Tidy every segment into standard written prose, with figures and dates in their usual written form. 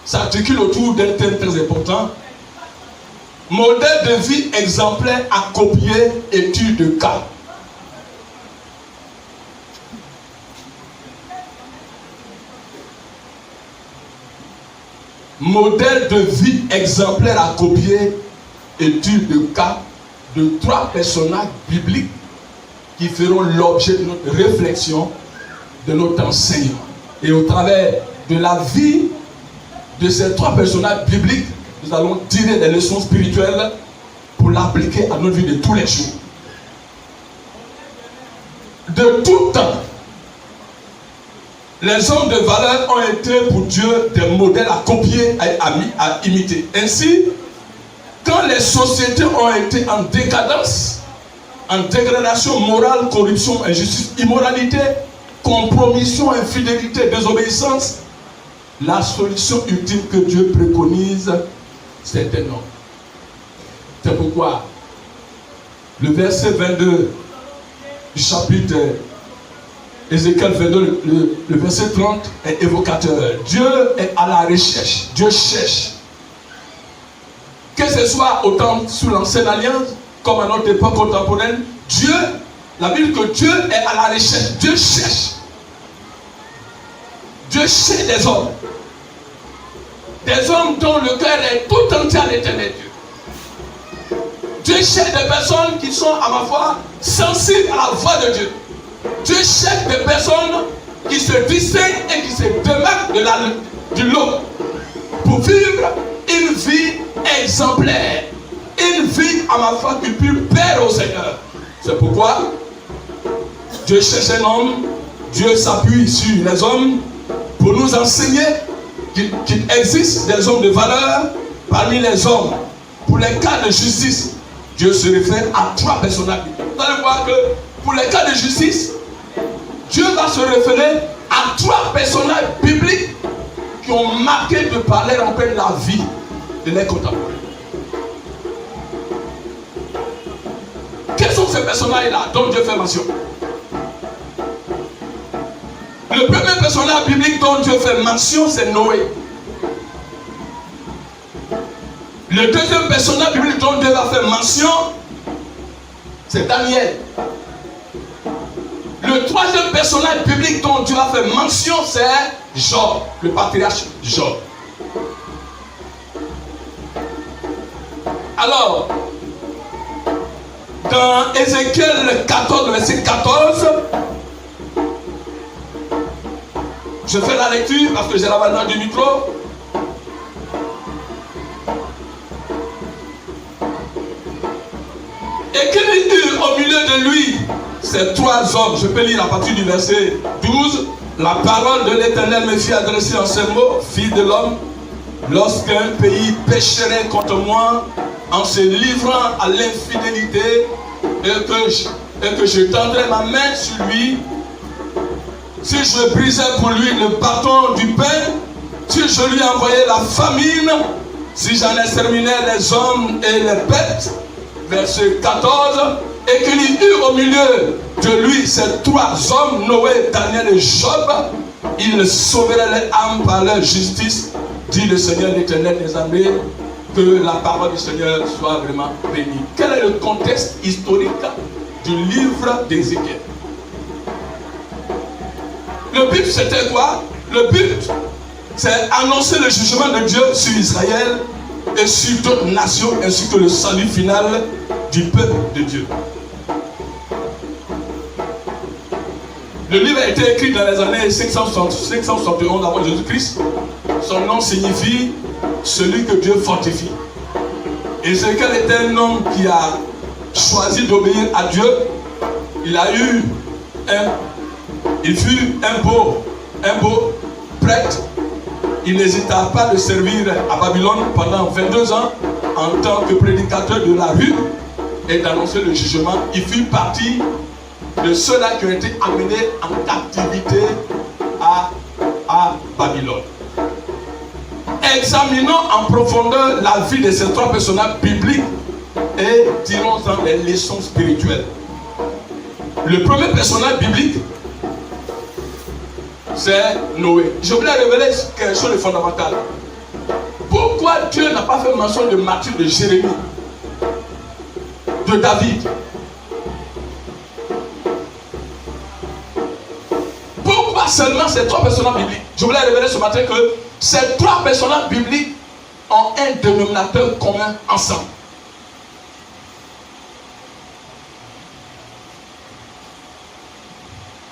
s'articule autour d'un thème très important. Modèle de vie exemplaire à copier, étude de cas. Modèle de vie exemplaire à copier, étude de cas de 3 personnages bibliques qui feront l'objet de notre réflexion, de notre enseignement. Et au travers de la vie de ces 3 personnages bibliques, nous allons tirer des leçons spirituelles pour l'appliquer à notre vie de tous les jours. De tout temps, les hommes de valeur ont été pour Dieu des modèles à copier, à imiter. Ainsi, quand les sociétés ont été en décadence, en dégradation morale, corruption, injustice, immoralité, compromission, infidélité, désobéissance, la solution ultime que Dieu préconise, c'est un homme. C'est pourquoi le verset 22 du chapitre Ézéchiel 22, le verset 30 est évocateur. Dieu est à la recherche. Dieu cherche. Que ce soit autant sous l'ancienne alliance, comme à notre époque contemporaine, Dieu, la Bible dit que Dieu est à la recherche. Dieu cherche. Dieu cherche des hommes. Des hommes dont le cœur est tout entier à l'éternel Dieu. Dieu cherche des personnes qui sont, à ma foi, sensibles à la voix de Dieu. Dieu cherche des personnes qui se distinguent et qui se démarquent du lot pour vivre une vie exemplaire, une vie, à ma foi, qui pue plaire au Seigneur. C'est pourquoi Dieu cherche un homme, Dieu s'appuie sur les hommes pour nous enseigner qu'il existe des hommes de valeur parmi les hommes. Pour les cas de justice, Dieu se réfère à 3 personnages. Vous allez voir que pour les cas de justice, Dieu va se référer à 3 personnages bibliques qui ont marqué de par leur empreinte la vie de leurs contemporains. Quels sont ces personnages-là dont Dieu fait mention? Le premier personnage biblique dont Dieu fait mention, c'est Noé. Le deuxième personnage biblique dont Dieu va faire mention, c'est Daniel. Le troisième personnage biblique dont Dieu va faire mention, c'est Job, le patriarche Job. Alors, dans Ézéchiel 14, verset 14, je fais la lecture parce que j'ai la valeur du micro. Et qu'il y eut au milieu de lui ces 3 hommes, je peux lire à partir du verset 12, la parole de l'Éternel me fit adresser en ces mots, fille de l'homme, lorsqu'un pays pécherait contre moi en se livrant à l'infidélité et que je tendrais ma main sur lui, si je brisais pour lui le bâton du pain, si je lui envoyais la famine, si j'en exterminais les hommes et les bêtes, verset 14, et qu'il y eut au milieu de lui ces 3 hommes, Noé, Daniel et Job, ils sauveraient les âmes par leur justice, dit le Seigneur l'Éternel des armées, que la parole du Seigneur soit vraiment bénie. Quel est le contexte historique du livre d'Ézéchiel? Le but c'était quoi? Le but c'est annoncer le jugement de Dieu sur Israël et sur d'autres nations ainsi que le salut final du peuple de Dieu. Le livre a été écrit dans les années 571 avant Jésus-Christ. Son nom signifie celui que Dieu fortifie. Ézéchiel était un homme qui a choisi d'obéir à Dieu. Il fut un beau prêtre. Il n'hésita pas de servir à Babylone pendant 22 ans en tant que prédicateur de la rue et d'annoncer le jugement. Il fit partie de ceux-là qui ont été amenés en captivité à Babylone. Examinons en profondeur la vie de ces 3 personnages bibliques et tirons-en les leçons spirituelles. Le premier personnage biblique, c'est Noé. Je voulais révéler quelque chose de fondamental. Pourquoi Dieu n'a pas fait mention de martyr de Jérémie, de David? Pourquoi seulement ces 3 personnages bibliques? Je voulais révéler ce matin que ces 3 personnages bibliques ont un dénominateur commun ensemble.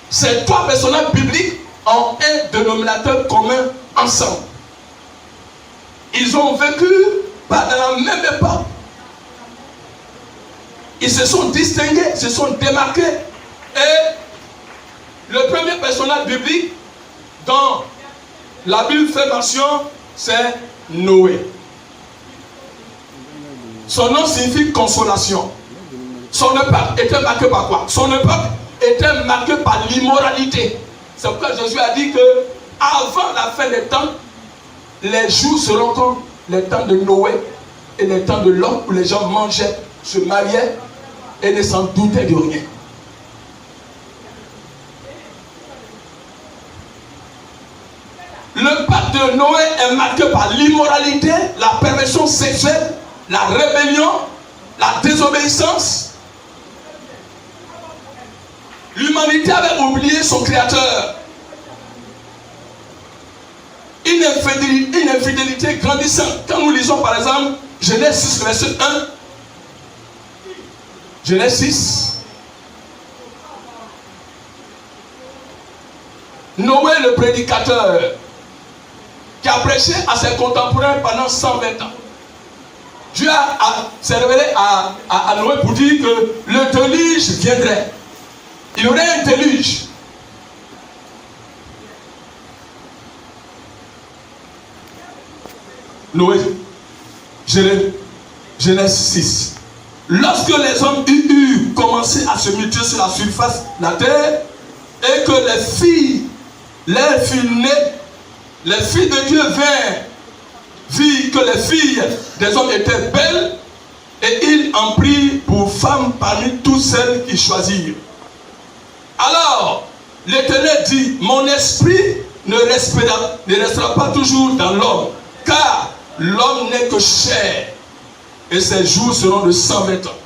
Ces 3 personnages bibliques ont un dénominateur commun ensemble. Ils ont vécu dans la même époque. Ils se sont distingués, se sont démarqués. Et le premier personnage biblique dont la Bible fait mention, c'est Noé. Son nom signifie consolation. Son époque était marquée par quoi? Son époque était marquée par l'immoralité. C'est pourquoi Jésus a dit que avant la fin des temps, les jours seront comme les temps de Noé et les temps de l'homme où les gens mangeaient, se mariaient et ne s'en doutaient de rien. Le pacte de Noé est marqué par l'immoralité, la perversion sexuelle, la rébellion, la désobéissance. L'humanité avait oublié son créateur. Une infidélité grandissante. Quand nous lisons par exemple Genèse 6, verset 1, Genèse 6, Noé le prédicateur, qui a prêché à ses contemporains pendant 120 ans. Dieu s'est révélé à Noé pour dire que le déluge viendrait. Il y aurait un déluge. Noé, Genèse 6. Lorsque les hommes eurent commencé à se multiplier sur la surface de la terre et que les filles nées, les filles de Dieu virent que les filles des hommes étaient belles et ils en prirent pour femmes parmi toutes celles qu'ils choisirent. Alors, l'Éternel dit, mon esprit ne restera pas toujours dans l'homme, car l'homme n'est que chair, et ses jours seront de 120 ans.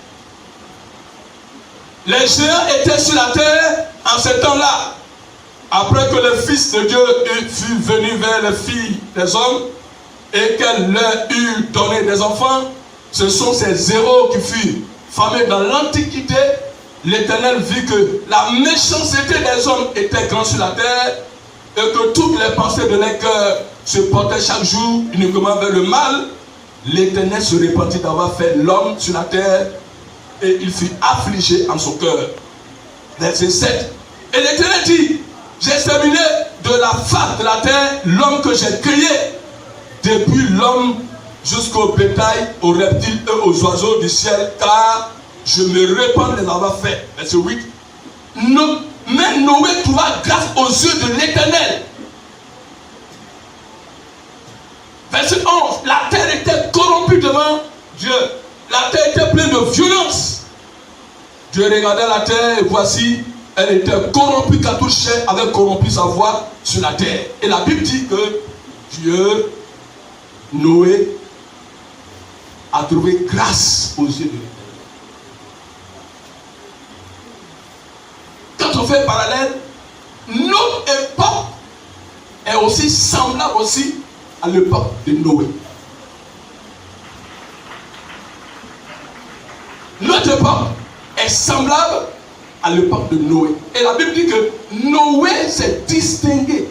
Les géants étaient sur la terre en ce temps-là. Après que le Fils de Dieu fut venu vers les filles des hommes, et qu'elle leur eut donné des enfants, ce sont ces héros qui furent formés dans l'Antiquité. L'Éternel vit que la méchanceté des hommes était grande sur la terre et que toutes les pensées de leur cœur se portaient chaque jour uniquement vers le mal. L'Éternel se repentit d'avoir fait l'homme sur la terre et il fut affligé en son cœur. Verset 7. Et l'Éternel dit, j'ai exterminé de la face de la terre l'homme que j'ai créé, depuis l'homme jusqu'au bétail, aux reptiles et aux oiseaux du ciel, car je me répands de les avoir fait. Verset 8. Mais Noé trouva grâce aux yeux de l'Éternel. Verset 11. La terre était corrompue devant Dieu. La terre était pleine de violence. Dieu regardait la terre et voici, elle était corrompue car toute chair avait corrompu sa voix sur la terre. Et la Bible dit que Dieu, Noé, a trouvé grâce aux yeux de l'Éternel. Quand on fait un parallèle, notre époque est aussi semblable aussi à l'époque de Noé. Notre époque est semblable à l'époque de Noé. Et la Bible dit que Noé s'est distingué.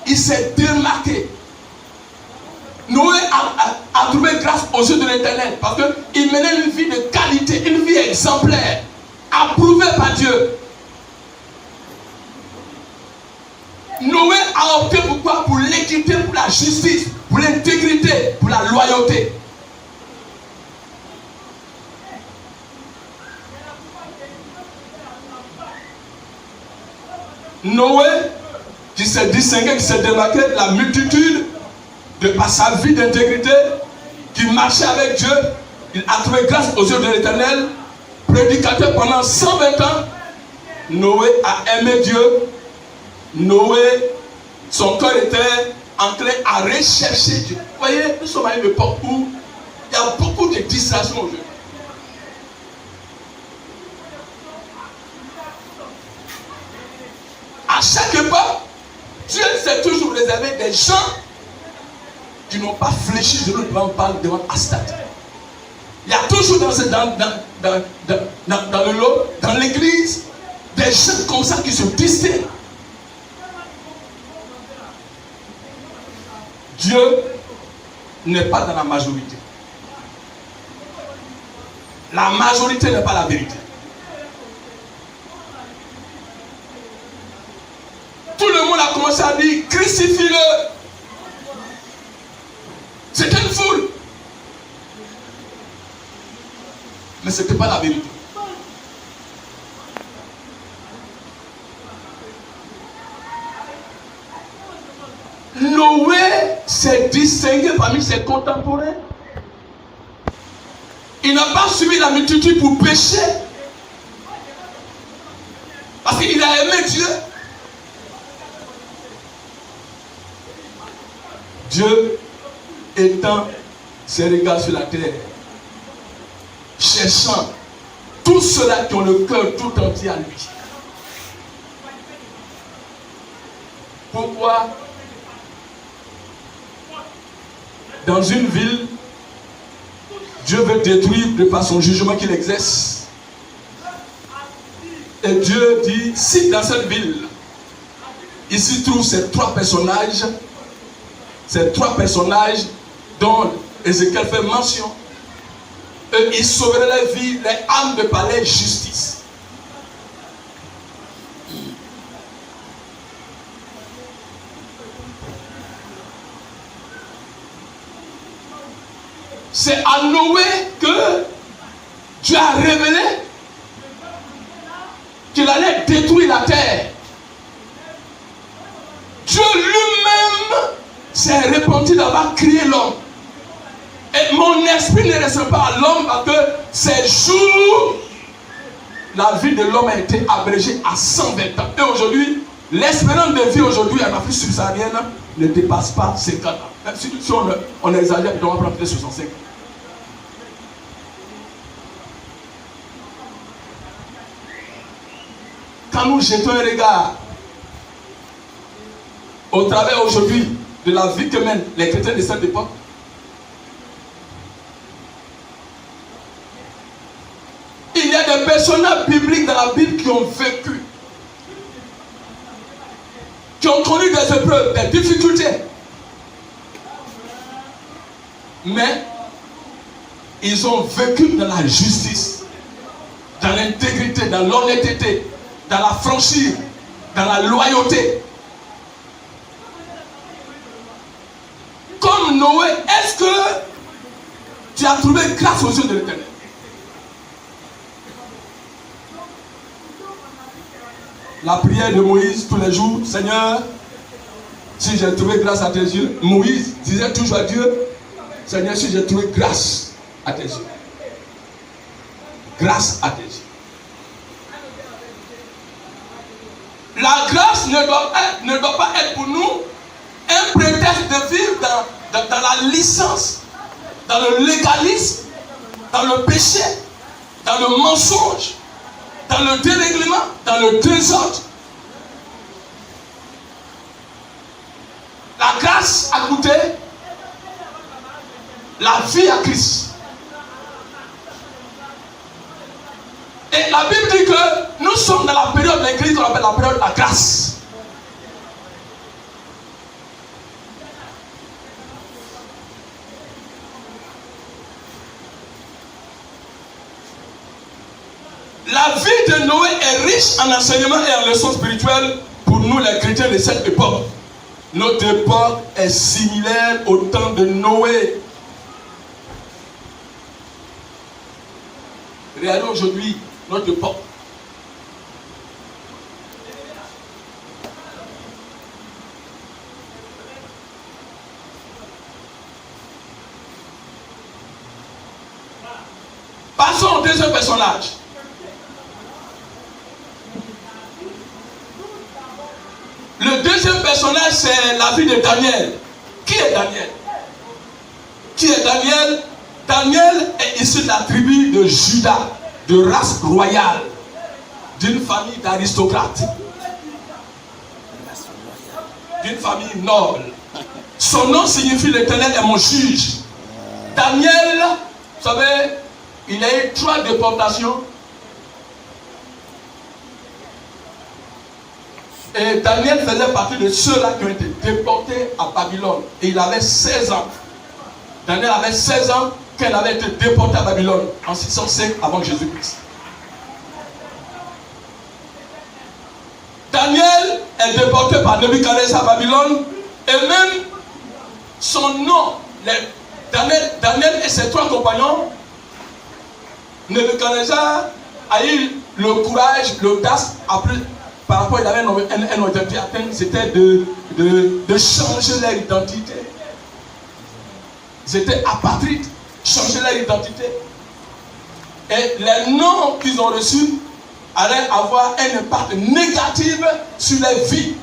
Il s'est démarqué. Noé a trouvé grâce aux yeux de l'Éternel parce qu'il menait une vie de qualité, une vie exemplaire, approuvée par Dieu. Noé a opté pour quoi? Pour l'équité, pour la justice, pour l'intégrité, pour la loyauté. Noé, qui s'est distingué, qui s'est démarqué de la multitude, de par sa vie d'intégrité, qui marchait avec Dieu, il a trouvé grâce aux yeux de l'Éternel, prédicateur pendant 120 ans. Noé a aimé Dieu. Noé, son cœur était enclins à rechercher Dieu. Vous voyez, nous sommes à une époque où il y a beaucoup de distractions aujourd'hui. À chaque époque, Dieu s'est toujours réservé des gens qui n'ont pas fléchi de nous devant Astat. Il y a toujours dans le lot, dans l'église, des gens comme ça qui se distinguent. Dieu n'est pas dans la majorité. La majorité n'est pas la vérité. Tout le monde a commencé à dire crucifie-le. C'était une foule. Mais ce n'était pas la vérité. Noé s'est distingué parmi ses contemporains. Il n'a pas suivi la multitude pour pécher. Parce qu'il a aimé Dieu. Dieu étend ses regards sur la terre, cherchant tous ceux-là qui ont le cœur tout entier à lui. Pourquoi dans une ville, Dieu veut détruire de par son jugement qu'il exerce. Et Dieu dit, si dans cette ville, ici trouvent ces trois personnages dont Ézéchiel fait mention, et ils sauveraient la vie, les âmes de palais justice. C'est à Noé que Dieu a révélé qu'il allait détruire la terre. Dieu lui-même s'est repenti d'avoir créé l'homme. Et mon esprit ne reste pas à l'homme parce que ces jours, la vie de l'homme a été abrégée à 120 ans. Et aujourd'hui, l'espérance de vie aujourd'hui en Afrique subsaharienne ne dépasse pas 50 ans. Même si on exagère, on va prendre peut-être 65 ans. Quand nous jetons un regard au travers aujourd'hui de la vie que mènent les chrétiens de cette époque, il y a des personnages bibliques dans la Bible qui ont vécu, qui ont connu des épreuves, des difficultés, mais ils ont vécu dans la justice, dans l'intégrité, dans l'honnêteté, dans la franchise, dans la loyauté. Comme Noé, est-ce que tu as trouvé grâce aux yeux de l'Éternel? La prière de Moïse tous les jours, Seigneur, si j'ai trouvé grâce à tes yeux, Moïse disait toujours à Dieu, Seigneur, si j'ai trouvé grâce à tes yeux. Grâce à tes yeux. La grâce ne doit pas être pour nous un prétexte de vivre dans la licence, dans le légalisme, dans le péché, dans le mensonge, dans le dérèglement, dans le désordre. La grâce a coûté la vie à Christ. Et la Bible dit que nous sommes dans la période de l'Église qu'on appelle la période de la grâce. La vie de Noé est riche en enseignements et en leçons spirituelles pour nous les chrétiens de cette époque. Notre époque est similaire au temps de Noé. Regardez aujourd'hui notre époque. Passons au deuxième personnage. Le deuxième personnage, c'est la vie de Daniel. Qui est Daniel? Qui est Daniel? Daniel est issu de la tribu de Juda, de race royale, d'une famille d'aristocrates, d'une famille noble. Son nom signifie l'Éternel est mon juge. Daniel, vous savez, il a eu 3 déportations. Et Daniel faisait partie de ceux-là qui ont été déportés à Babylone. Et il avait 16 ans. Daniel avait 16 ans quand il avait été déporté à Babylone en 605 avant Jésus-Christ. Daniel est déporté par Nebuchadnezzar à Babylone. Et même son nom, Daniel et ses 3 compagnons, Nebuchadnezzar a eu le courage, l'audace, par rapport, il avait un identité atteint, c'était de changer leur identité. Ils étaient apatrides, changer leur identité. Et les noms qu'ils ont reçus allaient avoir un impact négatif sur leur vie.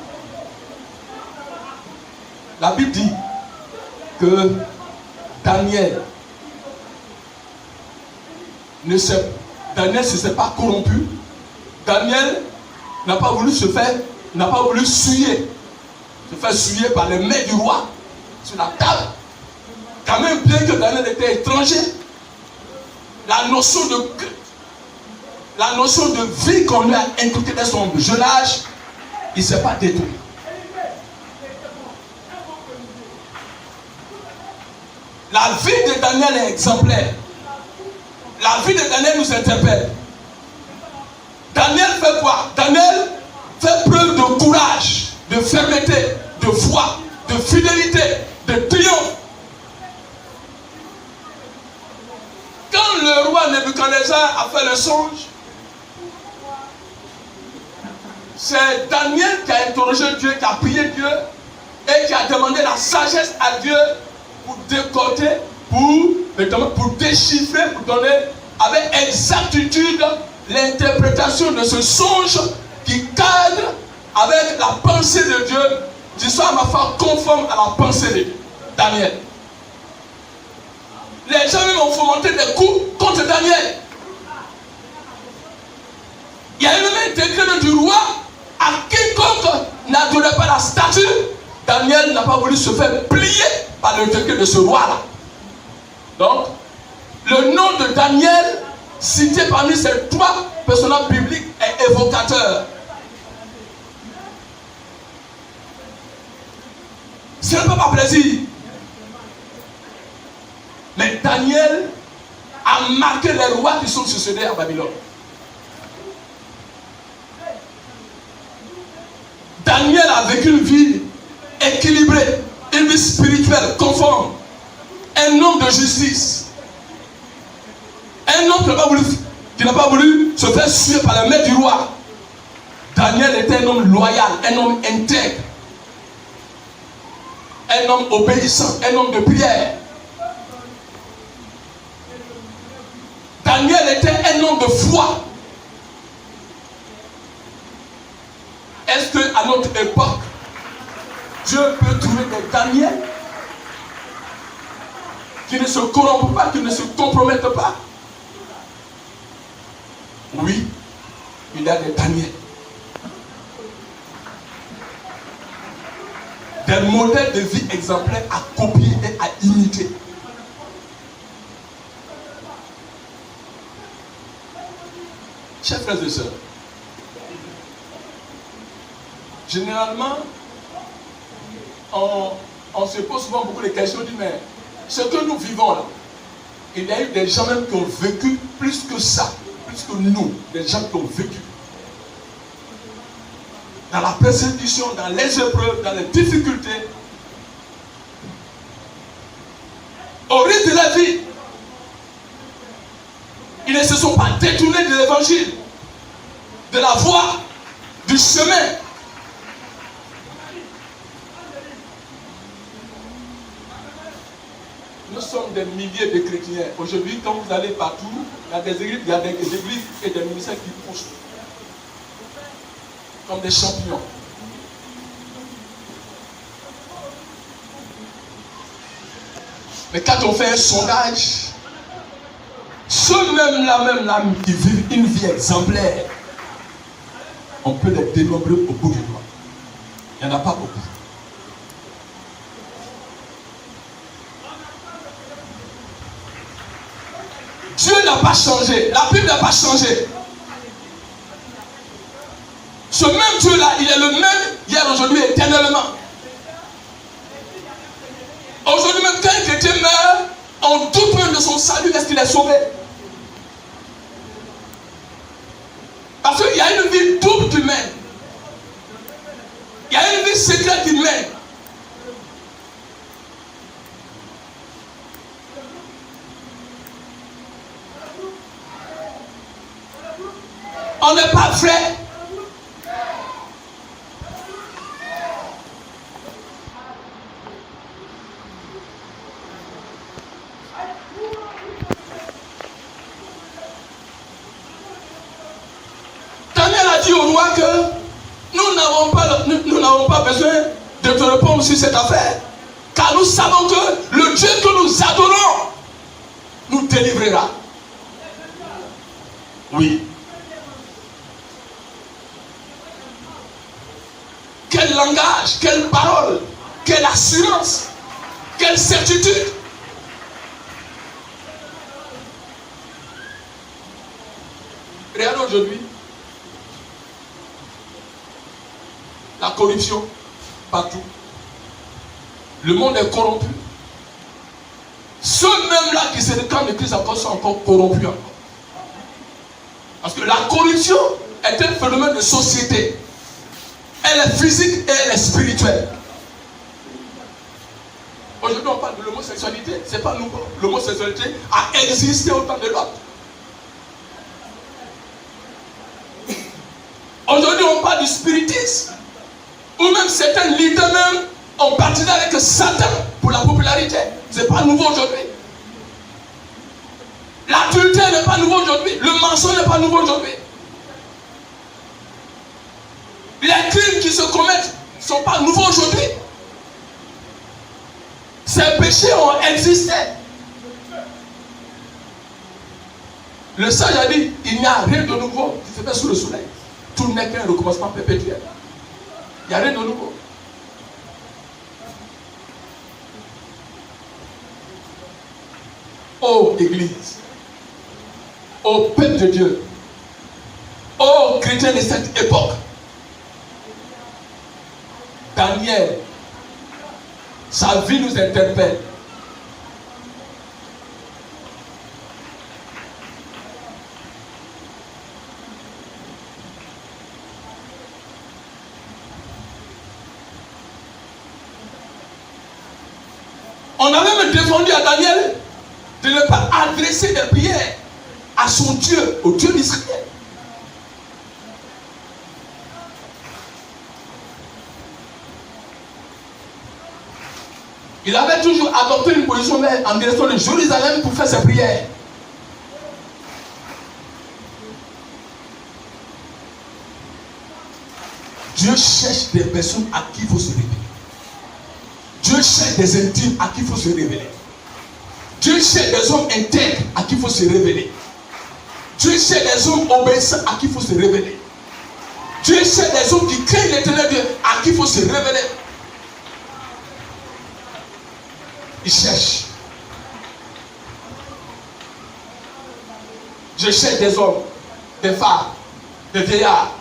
La Bible dit que Daniel ne s'est pas corrompu. Daniel n'a pas voulu se faire, n'a pas voulu souiller, se faire souiller par les mains du roi sur la table. Quand même, bien que Daniel était étranger, la notion de vie qu'on lui a inculquée dès son jeune âge, il ne s'est pas détourné. La vie de Daniel est exemplaire. La vie de Daniel nous interpelle. Daniel fait quoi? Daniel fait preuve de courage, de fermeté, de foi, de fidélité, de triomphe. Quand le roi Nebuchadnezzar a fait le songe, c'est Daniel qui a interrogé Dieu, qui a prié Dieu et qui a demandé la sagesse à Dieu pour décoder, pour déchiffrer, pour donner avec exactitude l'interprétation de ce songe qui cadre avec la pensée de Dieu, qui soit à ma foi conforme à la pensée de Dieu. Daniel. Les gens même ont fomenté des coups contre Daniel. Il y a eu même un décret du roi à quiconque n'adorait pas la statue. Daniel n'a pas voulu se faire plier par le décret de ce roi-là. Donc, le nom de Daniel, cité parmi ces 3 personnages bibliques, est évocateur. Ce n'est pas par plaisir. Mais Daniel a marqué les rois qui sont succédés à Babylone. Daniel a vécu une vie équilibrée, une vie spirituelle, conforme. Un homme de justice. Un homme qui n'a pas voulu se faire suivre par la main du roi. Daniel était un homme loyal, un homme intègre. Un homme obéissant, un homme de prière. Daniel était un homme de foi. Est-ce qu'à notre époque, Dieu peut trouver des Daniel qui ne se corrompent pas, qui ne se compromettent pas? Oui, il y a des Daniel. Des modèles de vie exemplaires à copier et à imiter. Chers frères et sœurs, généralement, on se pose souvent beaucoup de questions, on dit, mais ce que nous vivons là, il y a eu des gens même qui ont vécu plus que ça, plus que nous, des gens qui ont vécu. Dans la persécution, dans les épreuves, dans les difficultés, au risque de la vie, ils ne se sont pas détournés de l'évangile, de la voie, du chemin. Nous sommes des milliers de chrétiens. Aujourd'hui, quand vous allez partout, il y a des églises et des ministères qui poussent comme des champignons. Mais quand on fait un sondage, ceux même-là qui vivent une vie exemplaire, on peut les dénombrer au bout du doigt. Il n'y en a pas beaucoup. Dieu n'a pas changé. La Bible n'a pas changé. Ce même Dieu-là, il est le même hier, aujourd'hui, éternellement. Aujourd'hui même, quand un chrétien meurt, on doute même de son salut. Est-ce qu'il est sauvé? Parce qu'il y a une vie double qui mène. Il y a une vie secrète qui mène. On n'est pas frère. Daniel a dit au roi que nous n'avons pas besoin de te répondre sur cette affaire. Car nous savons que le Dieu que nous adorons nous délivrera. Oui. Quel langage, quelle parole, quelle assurance, quelle certitude. Regardez aujourd'hui la corruption partout. Le monde est corrompu. Ceux même-là qui se réclament de Christ encore sont encore corrompus encore. Parce que la corruption est un phénomène de société. Elle est physique et elle est spirituelle. Aujourd'hui, on parle de l'homosexualité. Ce n'est pas nouveau. L'homosexualité a existé au temps de l'autre. Aujourd'hui, on parle du spiritisme. Ou même certains leaders même ont partisé avec Satan pour la popularité. Ce n'est pas nouveau aujourd'hui. L'adultère n'est pas nouveau aujourd'hui. Le mensonge n'est pas nouveau aujourd'hui. Les crimes qui se commettent ne sont pas nouveaux aujourd'hui. Ces péchés ont existé. Le sage a dit, il n'y a rien de nouveau qui se fait sous le soleil. Tout n'est qu'un recommencement perpétuel. Il n'y a rien de nouveau. Ô Église, ô peuple de Dieu, ô chrétiens de cette époque, Daniel, sa vie nous interpelle. On a même défendu à Daniel de ne pas adresser des prières à son Dieu, au Dieu d'Israël. Il avait toujours adopté une position en direction de Jérusalem pour faire ses prières. Dieu cherche des personnes à qui il faut se révéler. Dieu cherche des intimes à qui il faut se révéler. Dieu cherche des hommes intègres à qui il faut se révéler. Dieu cherche des hommes obéissants à qui il faut se révéler. Dieu cherche des hommes qui craignent l'éternel Dieu à qui il faut se révéler. Il cherche. Je cherche des hommes, des femmes, des vieillards,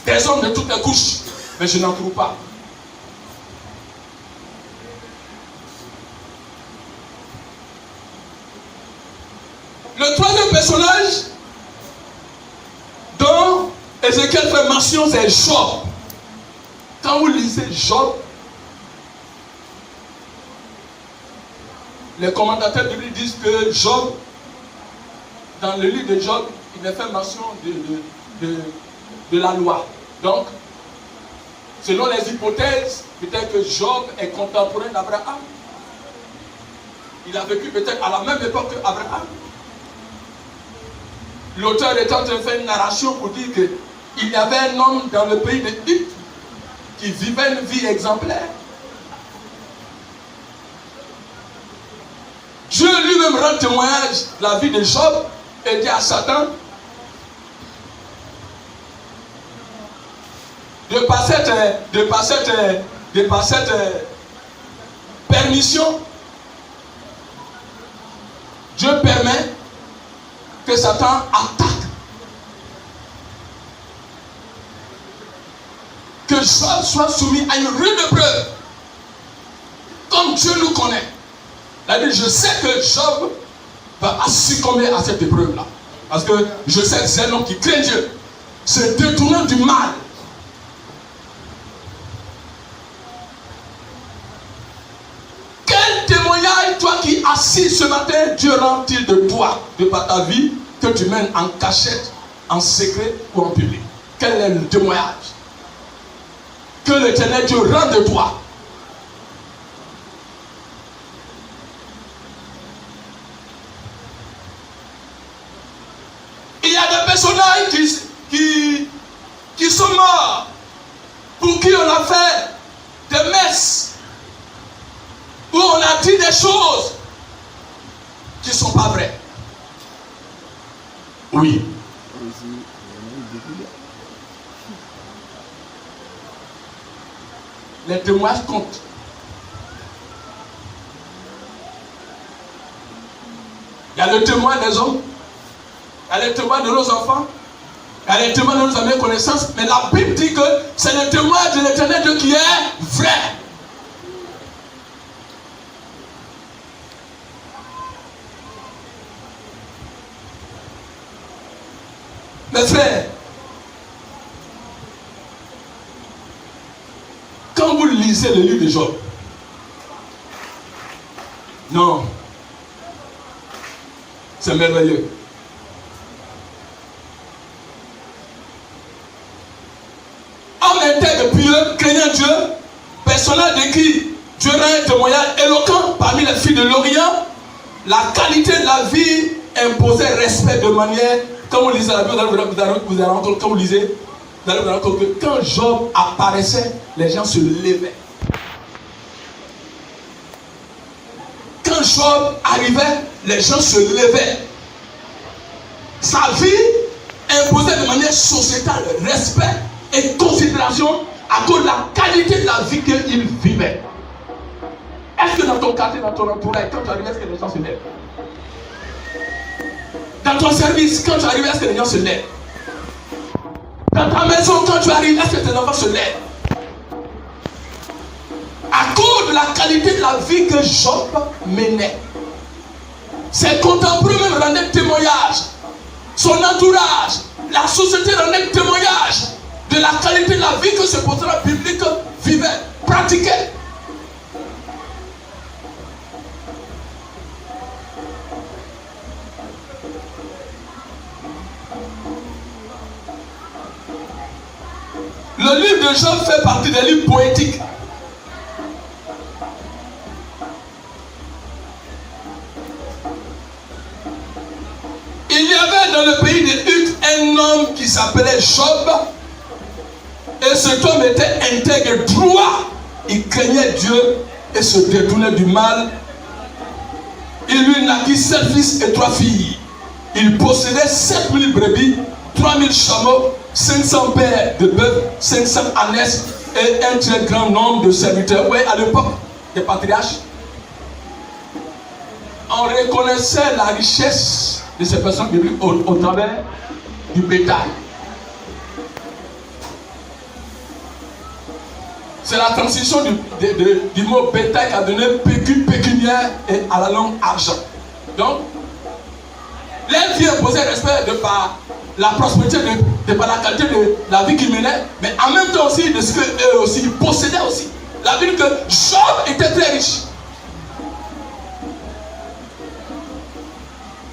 des hommes de toutes les couches, mais je n'en trouve pas. Le troisième personnage dont Ézéchiel fait mention, c'est Job. Quand vous lisez Job, les commentateurs bibliques disent que Job, dans le livre de Job, il a fait mention de la loi. Donc, selon les hypothèses, peut-être que Job est contemporain d'Abraham. Il a vécu peut-être à la même époque qu'Abraham. L'auteur est en train de faire une narration pour dire qu'il y avait un homme dans le pays d'Égypte qui vivait une vie exemplaire. lui-même rend témoignage de la vie de Job et dit à Satan, de par cette permission, Dieu permet que Satan attaque. Que Job soit soumis à une rude épreuve. Comme Dieu nous connaît. C'est-à-dire, je sais que Job va succomber à cette épreuve-là. Parce que je sais que c'est un homme qui craint Dieu. Se détournant du mal. Quel témoignage, toi qui assis ce matin, Dieu rend-il de toi, de par ta vie, que tu mènes en cachette, en secret ou en public? Quel est le témoignage que l'Éternel Dieu rend de toi? Il y a des personnages qui sont morts, pour qui on a fait des messes, où on a dit des choses qui ne sont pas vraies. Oui. Les témoignages comptent. Il y a le témoin des hommes, il y a le témoin de nos enfants, il y a le témoin de nos amis et connaissances, mais la Bible dit que c'est le témoin de l'Éternel Dieu qui est vrai. Mes frères, quand vous lisez le livre de Job, non, c'est merveilleux. Homme intègre, pieux, craignant Dieu, personnage de qui Dieu rend un témoignage éloquent parmi les filles de l'Orient, la qualité de la vie imposait respect de manière. Quand vous lisez la Bible, vous allez entendre, quand vous lisez, vous allez entendre que quand Job apparaissait, les gens se levaient. Quand Job arrivait, les gens se levaient. Sa vie imposait de manière sociétale respect et considération à cause de la qualité de la vie qu'il vivait. Est-ce que dans ton quartier, dans ton entourage, quand tu arrives, est-ce que les gens se lèvent? Dans ton service, quand tu arrives, est-ce que les gens se lèvent? Dans ta maison, quand tu arrives, est-ce que tes enfants se lèvent? À cause de la qualité de la vie que Job menait. Ses contemporains même rendaient témoignage. Son entourage, la société rendait témoignage de la qualité de la vie que ce porteur biblique vivait, pratiquait. Le livre de Job fait partie des livres poétiques. Il y avait dans le pays de Huth un homme qui s'appelait Job. Et cet homme était intègre, droit. Il craignait Dieu et se détournait du mal. Il lui naquit 7 fils et 3 filles. Il possédait 7000 brebis, 3000 chameaux, 500 paires de bœufs, 500 ânesses et un très grand nombre de serviteurs. Oui, à l'époque des patriarches, on reconnaissait la richesse de ces personnes bibliques au travers du bétail. C'est la transition du mot bétail qui a donné pécuniaire et à la langue argent. Donc, les vieux posaient respect de par la prospérité, de par la qualité de la vie qu'ils menaient, mais en même temps aussi de ce qu'eux aussi possédaient aussi. La vie que Job était très riche.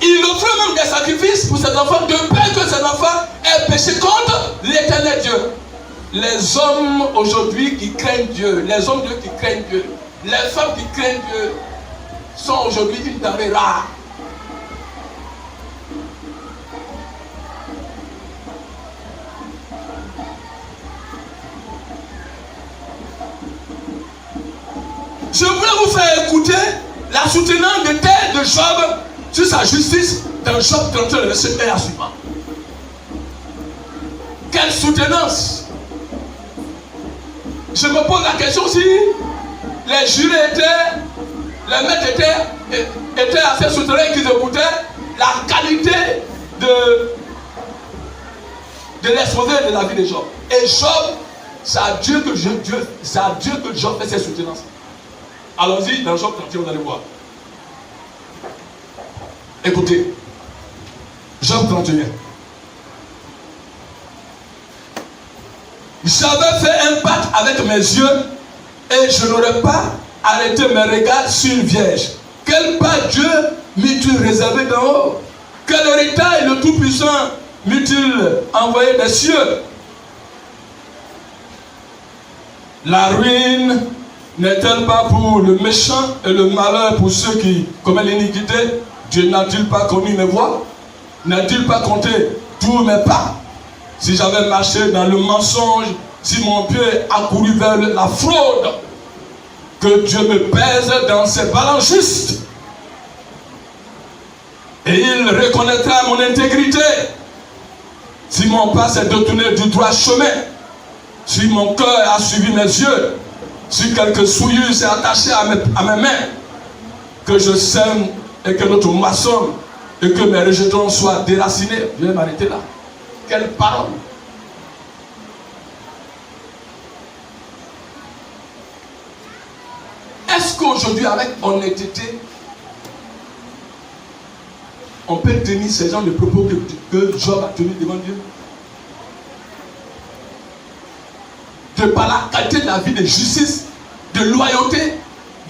Il offrait même des sacrifices pour ses enfants, de peur que ses enfants aient péché contre l'Éternel Dieu. Les hommes aujourd'hui qui craignent Dieu, les hommes de Dieu qui craignent Dieu, les femmes qui craignent Dieu sont aujourd'hui une denrée rare. Je voulais vous faire écouter La soutenance de Job sur sa justice dans Job 31, le verset 1 à suivant. Quelle soutenance! Je me pose la question si les jurés les maîtres étaient assez soutenants qu'ils écoutaient la qualité de l'exposé de la vie de Job. Et Job, c'est à Dieu que Job fait ses soutenances. Allons-y dans Job 31, vous allez voir. Écoutez, Job 31. J'avais fait un pacte avec mes yeux et je n'aurais pas arrêté mes regards sur une vierge. Quel pacte Dieu m'eût-il réservé d'en haut? Quel héritage le Tout-Puissant m'eût-il envoyé des cieux? La ruine n'est-elle pas pour le méchant et le malheur pour ceux qui commettent l'iniquité? Dieu n'a-t-il pas connu mes voies? N'a-t-il pas compté tous mes pas? Si j'avais marché dans le mensonge, si mon pied a couru vers la fraude, que Dieu me pèse dans ses balances justes. Et il reconnaîtra mon intégrité. Si mon pas s'est détourné du droit chemin, si mon cœur a suivi mes yeux, si quelque souillure s'est attachée à mes mains, que je sème et que notre moissonne et que mes rejetons soient déracinés. Je vais m'arrêter là. Quelle parole! Est-ce qu'aujourd'hui, avec honnêteté, on peut tenir ces gens de propos que Job a tenus devant Dieu? De par la qualité de la vie de justice, de loyauté,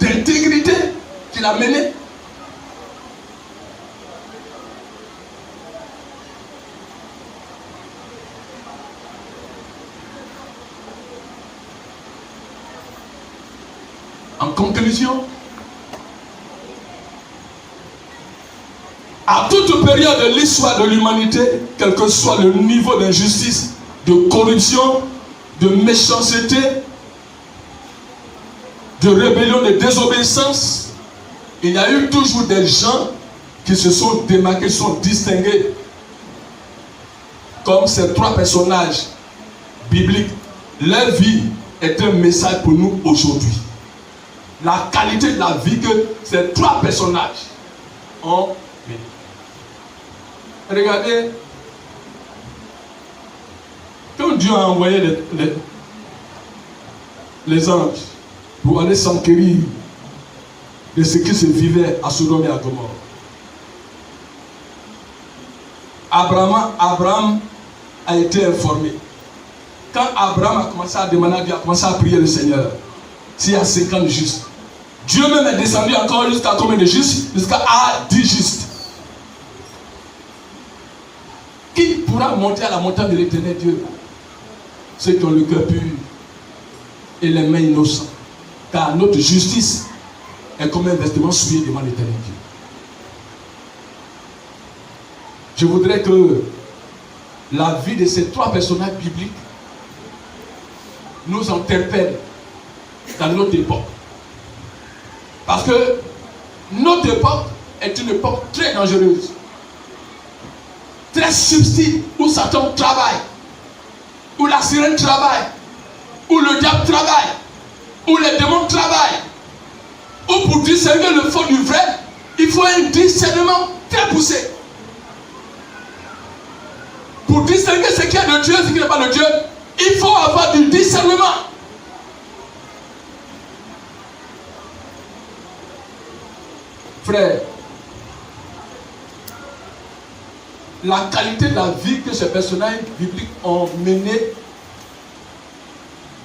d'intégrité qu'il a menée. En conclusion, à toute période de l'histoire de l'humanité, quel que soit le niveau d'injustice, de corruption, de méchanceté, de rébellion, de désobéissance, il y a eu toujours des gens qui se sont démarqués, sont distingués. Comme ces trois personnages bibliques, leur vie est un message pour nous aujourd'hui. La qualité de la vie que ces trois personnages ont vécu. Regardez, quand Dieu a envoyé les anges pour aller s'enquérir de ce qui se vivait à Sodome et à Gomorrhe, Abraham a été informé. Quand Abraham a commencé à demander à Dieu, a commencé à prier le Seigneur, s'il y a 50 justes, Dieu même est descendu encore jusqu'à combien de justes? Jusqu'à 10 justes. Qui pourra monter à la montagne de l'Éternel Dieu? Ceux qui ont le cœur pur et les mains innocentes. Car notre justice est comme un vêtement souillé devant l'Éternel Dieu. Je voudrais que la vie de ces trois personnages bibliques nous interpelle dans notre époque. Parce que notre époque est une époque très dangereuse, très subtile, où Satan travaille, où la sirène travaille, où le diable travaille, où les démons travaillent, où pour discerner le faux du vrai, il faut un discernement très poussé. Pour distinguer ce qui est de Dieu et ce qui n'est pas de Dieu, il faut avoir du discernement. Frère, la qualité de la vie que ces personnages bibliques ont menée,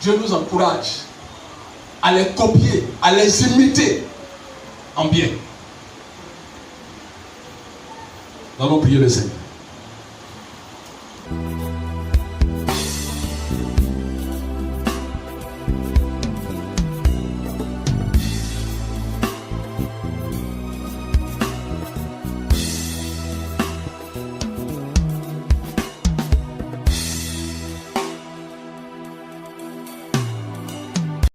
Dieu nous encourage à les copier, à les imiter en bien. Nous allons prier le Seigneur.